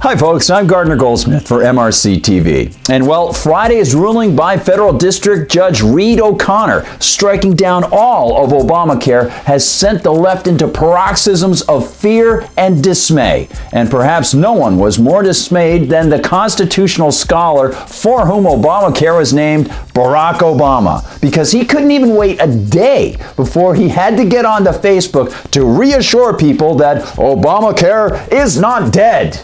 Hi folks, I'm Gardner Goldsmith for MRC-TV. And well, Friday's ruling by Federal District Judge Reed O'Connor striking down all of Obamacare has sent the left into paroxysms of fear and dismay. And perhaps no one was more dismayed than the constitutional scholar for whom Obamacare was named, Barack Obama, because he couldn't even wait a day before he had to get onto Facebook to reassure people that Obamacare is not dead.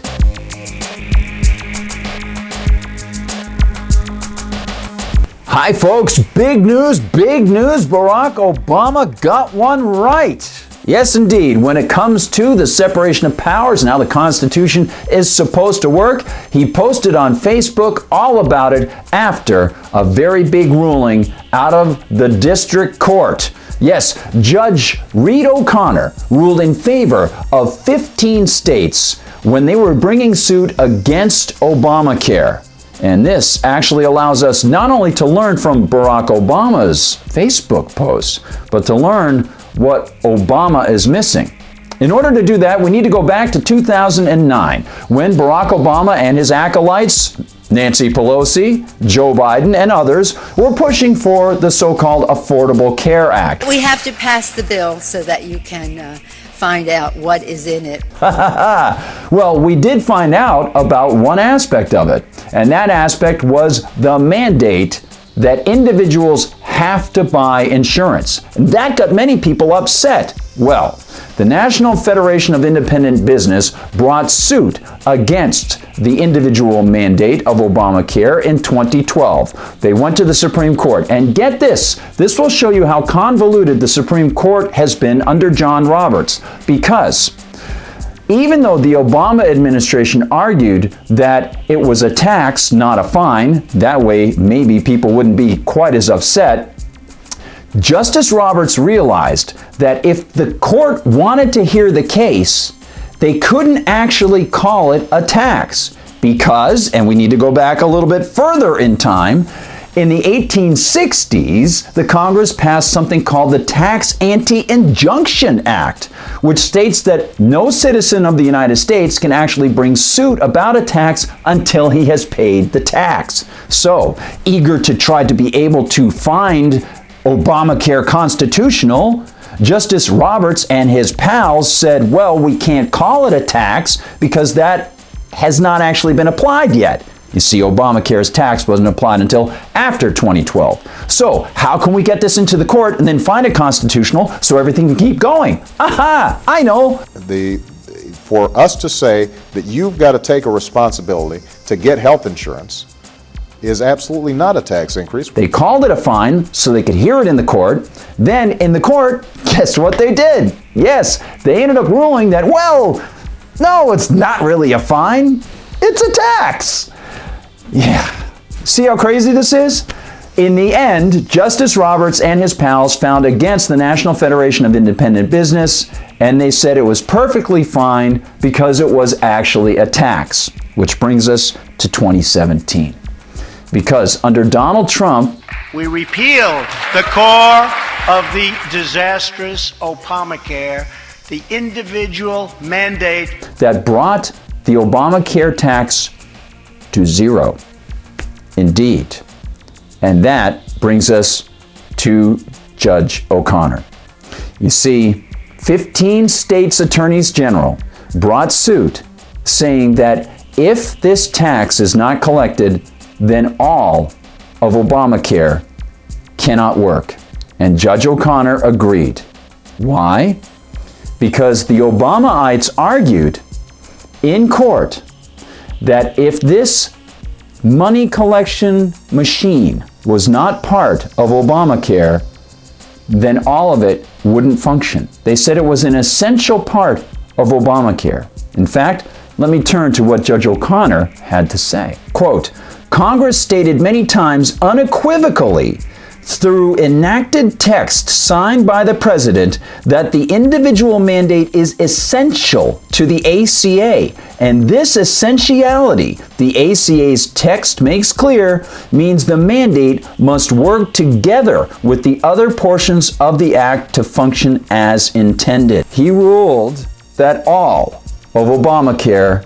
Hi folks, big news, Barack Obama got one right. Yes indeed, when it comes to the separation of powers and how the Constitution is supposed to work, he posted on Facebook all about it after a very big ruling out of the district court. Yes, Judge Reed O'Connor ruled in favor of 15 states when they were bringing suit against Obamacare. And this actually allows us not only to learn from Barack Obama's Facebook posts, but to learn what Obama is missing. In order to do that, we need to go back to 2009, when Barack Obama and his acolytes, Nancy Pelosi, Joe Biden, and others, were pushing for the so-called Affordable Care Act. We have to pass the bill so that you can find out what is in it. Well, we did find out about one aspect of it, and that aspect was the mandate that individuals have to buy insurance. That got many people upset. Well, the National Federation of Independent Business brought suit against the individual mandate of Obamacare in 2012. They went to the Supreme Court, and get this will show you how convoluted the Supreme Court has been under John Roberts, because even though the Obama administration argued that it was a tax, not a fine, that way maybe people wouldn't be quite as upset, Justice Roberts realized that if the court wanted to hear the case, they couldn't actually call it a tax because, and we need to go back a little bit further in time, in the 1860s, the Congress passed something called the Tax Anti-Injunction Act, which states that no citizen of the United States can actually bring suit about a tax until he has paid the tax. So, eager to try to be able to find Obamacare constitutional, Justice Roberts and his pals said, well, we can't call it a tax because that has not actually been applied yet. You see, Obamacare's tax wasn't applied until after 2012. So, how can we get this into the court and then find it constitutional so everything can keep going? Aha! I know! For us to say that you've got to take a responsibility to get health insurance is absolutely not a tax increase. They called it a fine so they could hear it in the court. Then in the court, guess what they did? Yes, they ended up ruling that, well, no, it's not really a fine. It's a tax. Yeah. See how crazy this is? In the end, Justice Roberts and his pals found against the National Federation of Independent Business, and they said it was perfectly fine because it was actually a tax, which brings us to 2017. Because under Donald Trump, we repealed the core of the disastrous Obamacare, the individual mandate that brought the Obamacare tax to zero. Indeed. And that brings us to Judge O'Connor. You see, 15 states' attorneys general brought suit saying that if this tax is not collected, then all of Obamacare cannot work. And Judge O'Connor agreed. Why? Because the Obamaites argued in court that if this money collection machine was not part of Obamacare, then all of it wouldn't function. They said it was an essential part of Obamacare. In fact, let me turn to what Judge O'Connor had to say. Quote, Congress stated many times unequivocally through enacted text signed by the President that the individual mandate is essential to the ACA. And this essentiality, the ACA's text makes clear, means the mandate must work together with the other portions of the Act to function as intended. He ruled that all of Obamacare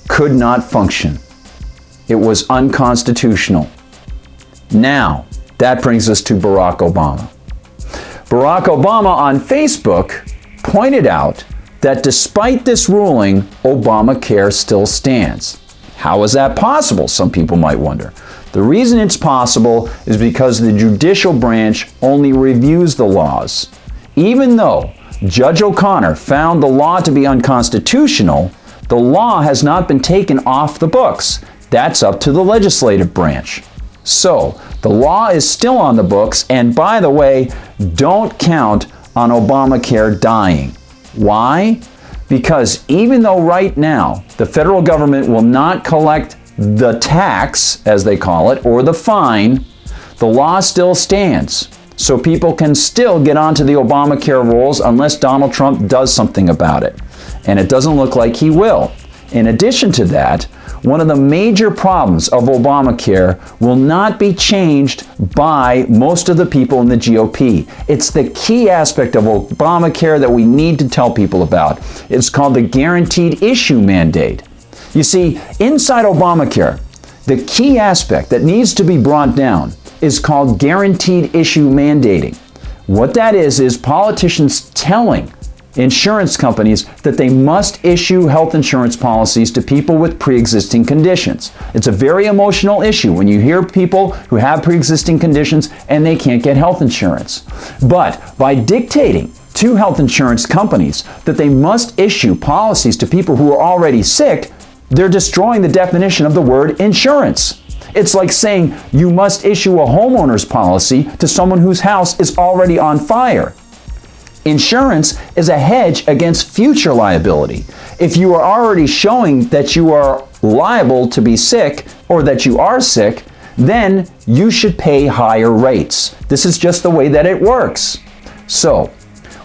could not function. It was unconstitutional. Now, that brings us to Barack Obama. Barack Obama on Facebook pointed out that despite this ruling, Obamacare still stands. How is that possible? Some people might wonder. The reason it's possible is because the judicial branch only reviews the laws. Even though Judge O'Connor found the law to be unconstitutional, the law has not been taken off the books. That's up to the legislative branch. So, the law is still on the books, and by the way, don't count on Obamacare dying. Why? Because even though right now the federal government will not collect the tax, as they call it, or the fine, the law still stands. So people can still get onto the Obamacare rolls unless Donald Trump does something about it. And it doesn't look like he will. In addition to that, one of the major problems of Obamacare will not be changed by most of the people in the GOP. It's the key aspect of Obamacare that we need to tell people about. It's called the guaranteed issue mandate. You see, inside Obamacare, the key aspect that needs to be brought down is called guaranteed issue mandating. What that is politicians telling insurance companies that they must issue health insurance policies to people with pre-existing conditions. It's a very emotional issue when you hear people who have pre-existing conditions and they can't get health insurance. But by dictating to health insurance companies that they must issue policies to people who are already sick, they're destroying the definition of the word insurance. It's like saying you must issue a homeowner's policy to someone whose house is already on fire. Insurance is a hedge against future liability. If you are already showing that you are liable to be sick or that you are sick, then you should pay higher rates. This is just the way that it works. So,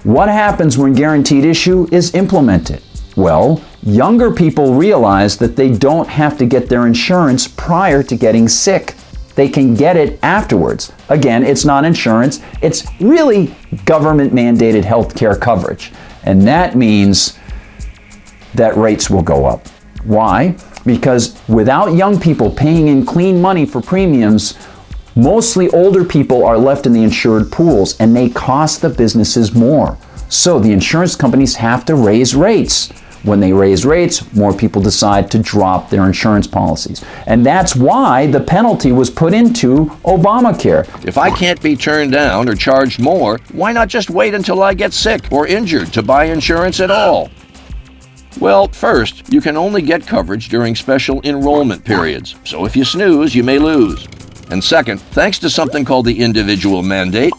what happens when guaranteed issue is implemented? Well, younger people realize that they don't have to get their insurance prior to getting sick. They can get it afterwards. Again, it's not insurance, it's really government-mandated health care coverage. And that means that rates will go up. Why? Because without young people paying in clean money for premiums, mostly older people are left in the insured pools, and they cost the businesses more. So the insurance companies have to raise rates. When they raise rates, more people decide to drop their insurance policies. And that's why the penalty was put into Obamacare. If I can't be turned down or charged more, why not just wait until I get sick or injured to buy insurance at all? Well, first, you can only get coverage during special enrollment periods. So if you snooze, you may lose. And second, thanks to something called the individual mandate,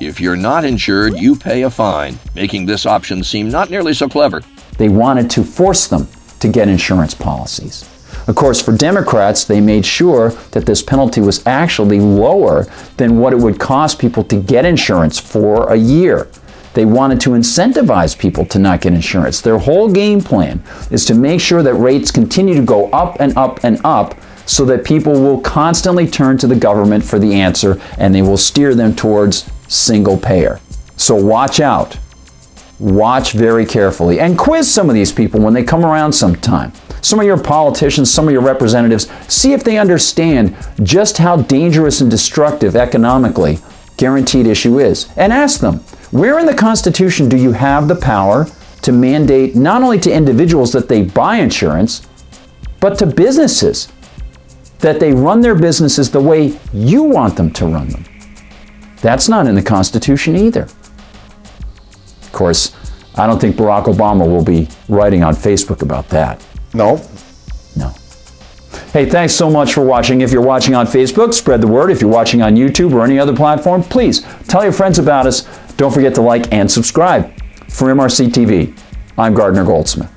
if you're not insured, you pay a fine, making this option seem not nearly so clever. They wanted to force them to get insurance policies. Of course, for Democrats, they made sure that this penalty was actually lower than what it would cost people to get insurance for a year. They wanted to incentivize people to not get insurance. Their whole game plan is to make sure that rates continue to go up and up and up so that people will constantly turn to the government for the answer and they will steer them towards single payer. So watch out. Watch very carefully and quiz some of these people when they come around sometime. Some of your politicians, some of your representatives, see if they understand just how dangerous and destructive economically guaranteed issue is. And ask them, where in the Constitution do you have the power to mandate not only to individuals that they buy insurance, but to businesses, that they run their businesses the way you want them to run them? That's not in the Constitution either. Of course, I don't think Barack Obama will be writing on Facebook about that. No. Hey, thanks so much for watching. If you're watching on Facebook, spread the word. If you're watching on YouTube or any other platform, please tell your friends about us. Don't forget to like and subscribe. For MRC TV, I'm Gardner Goldsmith.